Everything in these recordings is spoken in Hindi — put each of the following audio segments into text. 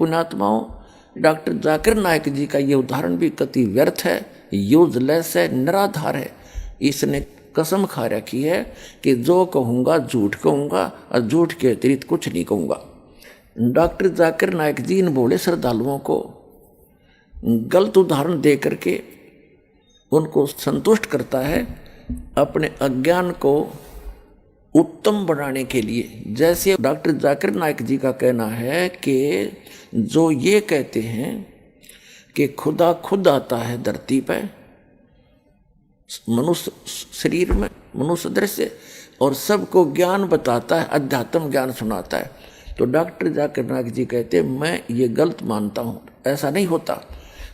पुण्यात्माओं, डॉक्टर जाकिर नायक जी का ये उदाहरण भी कति व्यर्थ है, यूजलेस है, निराधार है। इसने कसम खा रखी है कि जो कहूँगा झूठ कहूँगा और झूठ के अतिरिक्त कुछ नहीं कहूँगा। डॉक्टर जाकिर नायक जी इन भोले श्रद्धालुओं को गलत उदाहरण दे करके उनको संतुष्ट करता है अपने अज्ञान को उत्तम बनाने के लिए। जैसे डॉक्टर जाकिर नायक जी का कहना है कि जो ये कहते हैं कि खुदा खुद आता है धरती पे मनुष्य शरीर में, मनुष्य दृश्य, और सबको ज्ञान बताता है, अध्यात्म ज्ञान सुनाता है, तो डॉक्टर जाकिर नायक जी कहते हैं मैं ये गलत मानता हूँ, ऐसा नहीं होता।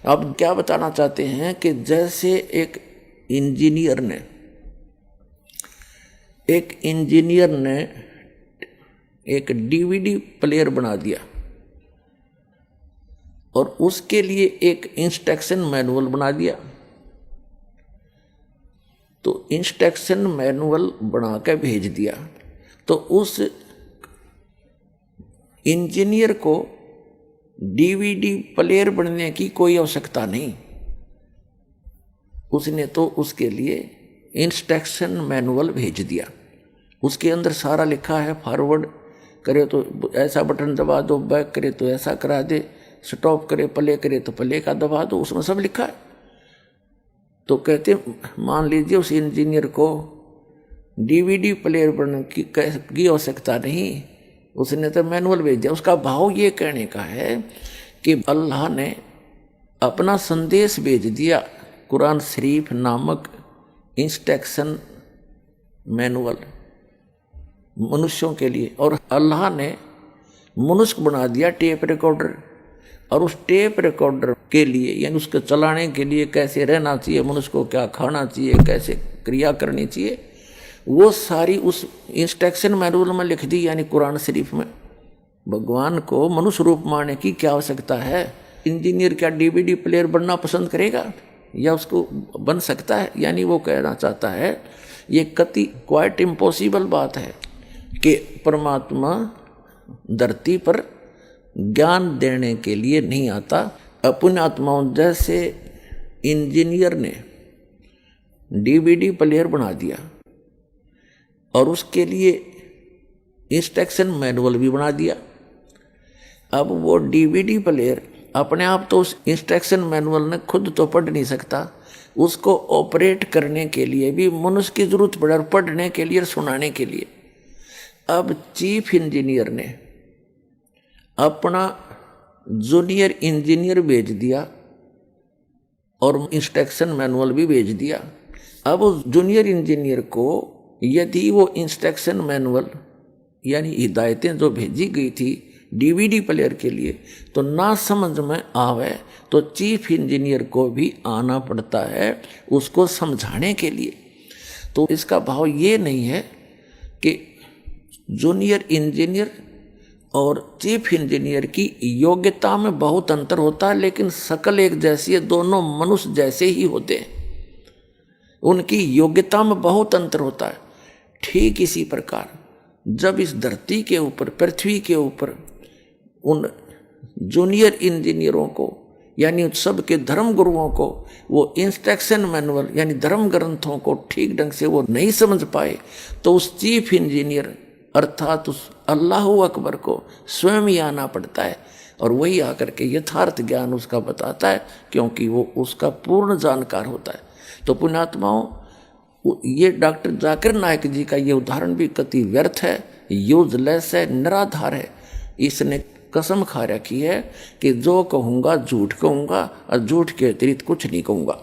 अब क्या बताना चाहते हैं कि जैसे एक इंजीनियर ने एक डीवीडी प्लेयर बना दिया और उसके लिए एक इंस्ट्रक्शन मैनुअल बना दिया, तो इंस्ट्रक्शन मैनुअल बना के भेज दिया, तो उस इंजीनियर को डीवीडी प्लेयर बनने की कोई आवश्यकता नहीं, उसने तो उसके लिए इंस्ट्रक्शन मैनुअल भेज दिया। उसके अंदर सारा लिखा है, फॉरवर्ड करे तो ऐसा बटन दबा दो, बैक करे तो ऐसा करा दे, स्टॉप करे, प्ले करे तो प्ले का दबा दो, उसमें सब लिखा है। तो कहते मान लीजिए उस इंजीनियर को डीवीडी प्लेयर बनने की आवश्यकता नहीं, उसने तो मैनुअल भेज दिया। उसका भाव ये कहने का है कि अल्लाह ने अपना संदेश भेज दिया, कुरान शरीफ नामक इंस्ट्रक्शन मैनुअल मनुष्यों के लिए, और अल्लाह ने मनुष्य बना दिया टेप रिकॉर्डर, और उस टेप रिकॉर्डर के लिए यानी उसको चलाने के लिए कैसे रहना चाहिए, मनुष्य को क्या खाना चाहिए, कैसे क्रिया करनी चाहिए, वो सारी उस इंस्ट्रक्शन मैनुअल में लिख दी, यानी कुरान शरीफ में। भगवान को मनुष्य रूप मानने की क्या आवश्यकता है? इंजीनियर क्या डीवीडी प्लेयर बनना पसंद करेगा या उसको बन सकता है? यानी वो कहना चाहता है ये क्वाइट इम्पॉसिबल बात है कि परमात्मा धरती पर ज्ञान देने के लिए नहीं आता। अपने आत्माओं जैसे इंजीनियर ने डीवीडी प्लेयर बना दिया और उसके लिए इंस्ट्रक्शन मैनुअल भी बना दिया। अब वो डीवीडी प्लेयर अपने आप तो उस इंस्ट्रक्शन मैनुअल ने खुद तो पढ़ नहीं सकता, उसको ऑपरेट करने के लिए भी मनुष्य की जरूरत पड़े, और पढ़ने के लिए और सुनाने के लिए। अब चीफ इंजीनियर ने अपना जूनियर इंजीनियर भेज दिया और इंस्ट्रक्शन मैनुअल भी भेज दिया। अब उस जूनियर इंजीनियर को यदि वो इंस्ट्रक्शन मैनुअल यानी हिदायतें जो भेजी गई थी डीवीडी प्लेयर के लिए तो ना समझ में आवे, तो चीफ इंजीनियर को भी आना पड़ता है उसको समझाने के लिए। तो इसका भाव ये नहीं है कि जूनियर इंजीनियर और चीफ इंजीनियर की योग्यता में बहुत अंतर होता है, लेकिन शकल एक जैसी है, दोनों मनुष्य जैसे ही होते हैं, उनकी योग्यता में बहुत अंतर होता है। ठीक इसी प्रकार जब इस धरती के ऊपर, पृथ्वी के ऊपर उन जूनियर इंजीनियरों को यानी सब के धर्म गुरुओं को वो इंस्ट्रक्शन मैनुअल यानी धर्म ग्रंथों को ठीक ढंग से वो नहीं समझ पाए, तो उस चीफ इंजीनियर अर्थात उस अल्लाह अकबर को स्वयं ही आना पड़ता है और वही आकर के यथार्थ ज्ञान उसका बताता है, क्योंकि वो उसका पूर्ण जानकार होता है। तो पुण्यात्माओं, ये डॉक्टर जाकिर नायक जी का ये उदाहरण भी कति व्यर्थ है, यूजलेस है, निराधार है। इसने कसम खा रखी है कि जो कहूँगा झूठ कहूँगा और झूठ के अतिरिक्त कुछ नहीं कहूँगा।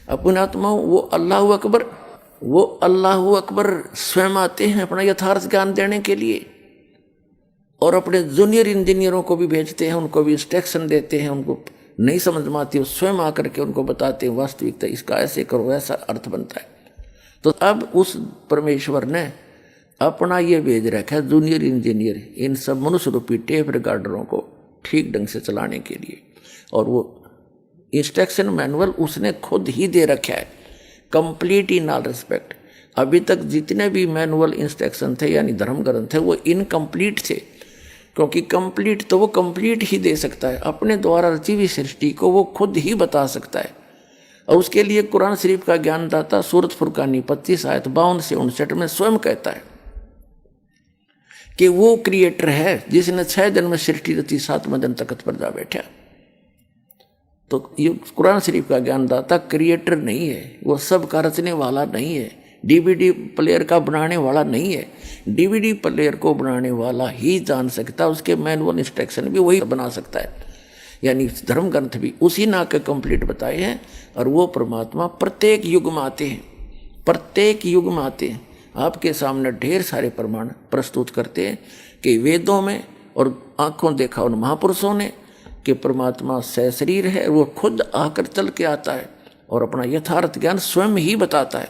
अपने आत्माओं, वो अल्लाह अकबर स्वयं आते हैं अपना यथार्थ ज्ञान देने के लिए, और अपने जूनियर इंजीनियरों को भी भेजते हैं, उनको भी इंस्ट्रक्शन देते हैं, उनको नहीं समझ में आती, वो स्वयं आकर के उनको बताते हैं वास्तविकता, इसका ऐसे करो, ऐसा अर्थ बनता है। तो अब उस परमेश्वर ने अपना ये भेज रखा है जूनियर इंजीनियर इन सब मनुष्य रूपी टेप रिकॉर्डरों को ठीक ढंग से चलाने के लिए, और वो इंस्ट्रक्शन मैनुअल उसने खुद ही दे रखा है, कंप्लीट इन ऑल रिस्पेक्ट। अभी तक जितने भी मैनुअल इंस्ट्रक्शन थे यानी धर्म ग्रंथ थे वो इनकम्प्लीट थे, क्योंकि कंप्लीट तो वो कंप्लीट ही दे सकता है, अपने द्वारा रची हुई सृष्टि को वो खुद ही बता सकता है। और उसके लिए कुरान शरीफ का ज्ञानदाता सूरत फुरकानी 25 आयत 52 से 59 में स्वयं कहता है कि वो क्रिएटर है जिसने 6 दिन में सृष्टि रची, 7वें दिन तख्त पर जा बैठा। तो ये कुरान शरीफ का ज्ञानदाता क्रिएटर नहीं है, वो सब का रचने वाला नहीं है, डीवीडी प्लेयर का बनाने वाला नहीं है। डीवीडी प्लेयर को बनाने वाला ही जान सकता है, उसके मैनुअल इंस्ट्रक्शन भी वही बना सकता है, यानी धर्म ग्रंथ भी उसी ना के कंप्लीट बताए हैं। और वो परमात्मा प्रत्येक युग में आते हैं, प्रत्येक युग में आते हैं, आपके सामने ढेर सारे प्रमाण प्रस्तुत करते हैं कि वेदों में और आंखों देखा उन महापुरुषों ने कि परमात्मा सशरीर है, वो खुद आकर चल के आता है और अपना यथार्थ ज्ञान स्वयं ही बताता है।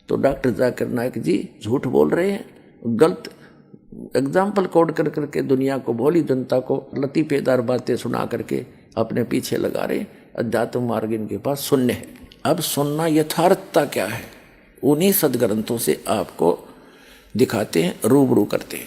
तो डॉक्टर जाकिर नाइक जी झूठ बोल रहे हैं, गलत एग्जाम्पल कोड कर करके दुनिया को, भोली जनता को लतीफेदार बातें सुना करके अपने पीछे लगा रहे। अध्यात्म मार्ग इनके पास शून्य है। अब सुनना यथार्थता क्या है उन्हीं सदग्रंथों से आपको दिखाते हैं, रूबरू करते हैं।